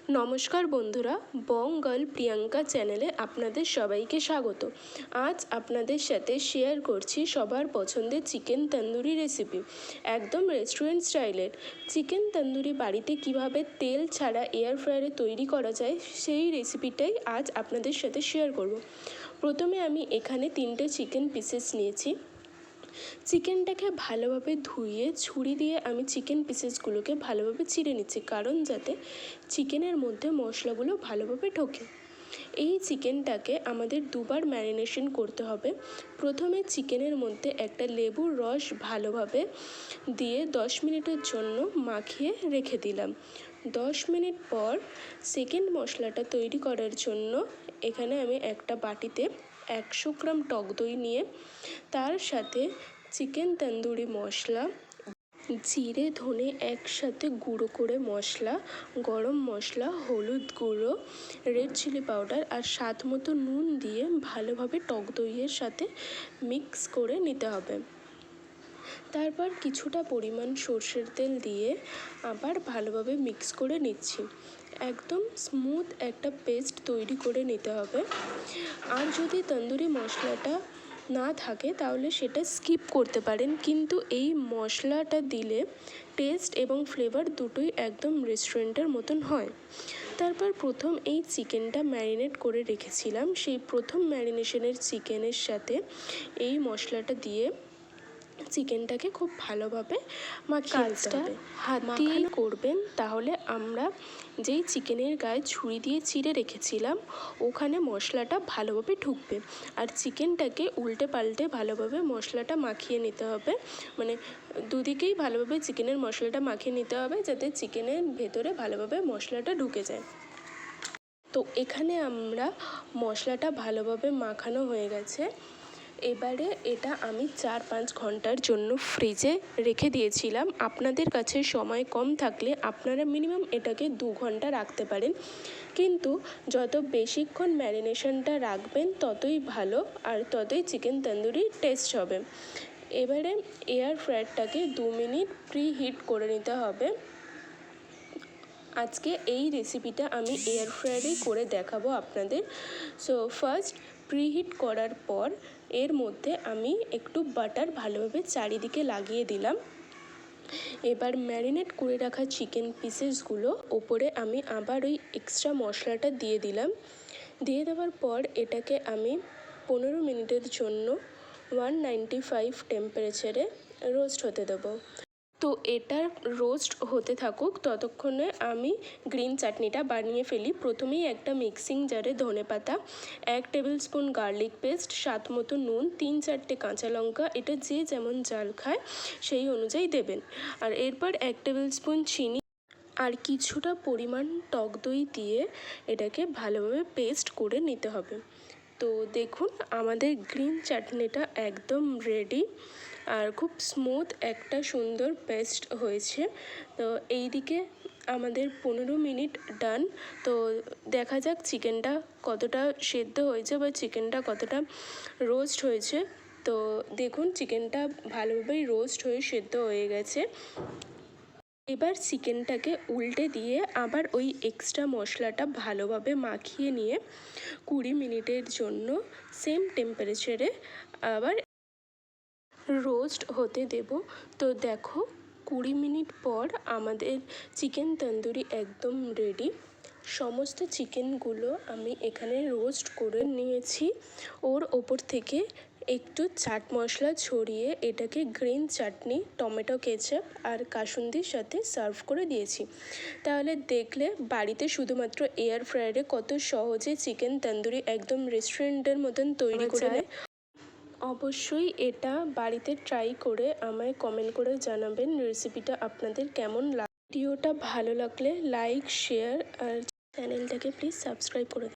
নমস্কার বন্ধুরা, বং গার্ল প্রিয়াঙ্কা চ্যানেলে আপনাদের সবাইকে স্বাগত। আজ আপনাদের সাথে শেয়ার করছি সবার পছন্দের চিকেন তন্দুরি রেসিপি, একদম রেস্টুরেন্ট স্টাইলের। চিকেন তন্দুরি বাড়িতে কিভাবে তেল ছাড়া এয়ার ফ্রায়ারে তৈরি করা যায় সেই রেসিপিটাই আজ আপনাদের সাথে শেয়ার করব। প্রথমে আমি এখানে 3টে চিকেন পিসেস নিয়েছি। চিকেনটাকে ভালোভাবে ধুয়ে ছুরি দিয়ে আমি চিকেন পিসেসগুলোকে ভালোভাবে চিড়ে নিচ্ছি, কারণ যাতে চিকেনের মধ্যে মশলাগুলো ভালোভাবে ঢোকে। এই চিকেনটাকে আমাদের দুবার ম্যারিনেশন করতে হবে। প্রথমে চিকেনের মধ্যে একটা লেবুর রস ভালোভাবে দিয়ে 10 মিনিটের জন্য মাখিয়ে রেখে দিলাম। 10 মিনিট পর সেকেন্ড মশলাটা তৈরি করার জন্য এখানে আমি একটা বাটিতে 100 গ্রাম টক দই নিয়ে তার সাথে চিকেন তন্দুরি মশলা, জিরে ধনে একসাথে গুঁড়ো করে মশলা, গরম মশলা, হলুদ গুঁড়ো, রেড চিলি পাউডার আর স্বাদ মতো নুন দিয়ে ভালোভাবে টক দইয়ের সাথে মিক্স করে নিতে হবে। তারপর কিছুটা পরিমাণ সর্ষের তেল দিয়ে আবার ভালোভাবে মিক্স করে নিচ্ছি। একদম স্মুথ একটা পেস্ট তৈরি করে নিতে হবে। আর যদি তন্দুরি মশলাটা না থাকে তাহলে সেটা স্কিপ করতে পারেন, কিন্তু এই মশলাটা দিলে টেস্ট এবং ফ্লেভার দুটোই একদম রেস্টুরেন্টের মতন হয়। তারপর প্রথম এই চিকেনটা ম্যারিনেট করে রেখেছিলাম, সেই প্রথম ম্যারিনেশনের চিকেনের সাথে এই মশলাটা দিয়ে চিকেনটাকে খুব ভালোভাবে মাখিয়ে নিতে হবে। হাত দিয়েই করবেন, তাহলে আমরা যেই চিকেনের গায়ে ছুরি দিয়ে চিড়ে রেখেছিলাম ওখানে মশলাটা ভালোভাবে ঢুকবে। আর চিকেনটাকে উল্টে পাল্টে ভালোভাবে মশলাটা মাখিয়ে নিতে হবে, মানে দুদিকেই ভালোভাবে চিকেনের মশলাটা মাখিয়ে নিতে হবে যাতে চিকেনের ভেতরে ভালোভাবে মশলাটা ঢুকে যায়। তো এখানে আমরা মশলাটা ভালোভাবে মাখানো হয়ে গেছে। এবারে এটা আমি 4-5 ঘন্টার জন্য ফ্রিজে রেখে দিয়েছিলাম। আপনাদের কাছে সময় কম থাকলে আপনারা মিনিমাম এটাকে 2 ঘন্টা রাখতে পারেন, কিন্তু যত বেশিক্ষণ ম্যারিনেশনটা রাখবেন ততই ভালো আর ততই চিকেন তন্দুরি টেস্ট হবে। এবারে এয়ার ফ্রায়ারটাকে 2 মিনিট প্রি হিট করে নিতে হবে। আজকে এই রেসিপিটা আমি এয়ার ফ্রায়ারেই করে দেখাবো আপনাদের। সো ফার্স্ট প্রিহিট করার পর এর মধ্যে আমি একটু বাটার ভালোভাবে চারিদিকে লাগিয়ে দিলাম। এবার ম্যারিনেট করে রাখা চিকেন পিসেসগুলো ওপরে আমি আবার ওই এক্সট্রা মশলাটা দিয়ে দিলাম। দিয়ে দেওয়ার পর এটাকে আমি 15 মিনিটের জন্য 195 টেম্পারেচারে রোস্ট হতে দেবো। তো এটা রোস্ট হতে থাকুক, ততক্ষণে আমি গ্রিন চাটনিটা বানিয়ে ফেলি। প্রথমেই একটা মিক্সিং জারে ধনেপাতা, 1 টেবিল স্পুন গার্লিক পেস্ট, স্বাদ মতো নুন, 3-4টে কাঁচা লঙ্কা, এটা যে যেমন ঝাল খায় সেই অনুযায়ী দেবেন। আর এরপর 1 টেবিল স্পুন চিনি আর কিছুটা পরিমাণ টক দই দিয়ে এটাকে ভালোভাবে পেস্ট করে নিতে হবে। তো দেখুন আমাদের গ্রিন চাটনিটা একদম রেডি আর খুব স্মুথ একটা সুন্দর পেস্ট হয়েছে। তো এই দিকে আমাদের 15 মিনিট ডান। তো দেখা যাক চিকেনটা কতটা সেদ্ধ হয়েছে বা চিকেনটা কতটা রোস্ট হয়েছে। তো দেখুন চিকেনটা ভালোভাবেই রোস্ট হয়ে সেদ্ধ হয়ে গেছে। এবার চিকেনটাকে উল্টে দিয়ে আবার ওই এক্সট্রা মশলাটা ভালোভাবে মাখিয়ে নিয়ে 20 মিনিটের জন্য সেম টেম্পারেচারে আবার রোস্ট হতে দেব। তো দেখো 20 মিনিট পর আমাদের চিকেন তন্দুরি একদম রেডি। সমস্ত চিকেনগুলো আমি এখানে রোস্ট করে নিয়েছি। ওর ওপর থেকে একটু চাট মশলা ছড়িয়ে এটাকে গ্রিন চাটনি, টমেটো কেচাপ আর কাসুন্দির সাথে সার্ভ করে দিয়েছি। তাহলে দেখলে বাড়িতে শুধুমাত্র এয়ার ফ্রায়ারে কত সহজে চিকেন তন্দুরি একদম রেস্টুরেন্টের মতন তৈরি করে নেয়। অবশ্যই এটা বাড়িতে ট্রাই করে আমায় কমেন্ট করে জানাবেন রেসিপিটা আপনাদের কেমন লাগে। ভিডিওটা ভালো লাগলে লাইক, শেয়ার আর চ্যানেলটাকে প্লিজ সাবস্ক্রাইব করে দিন।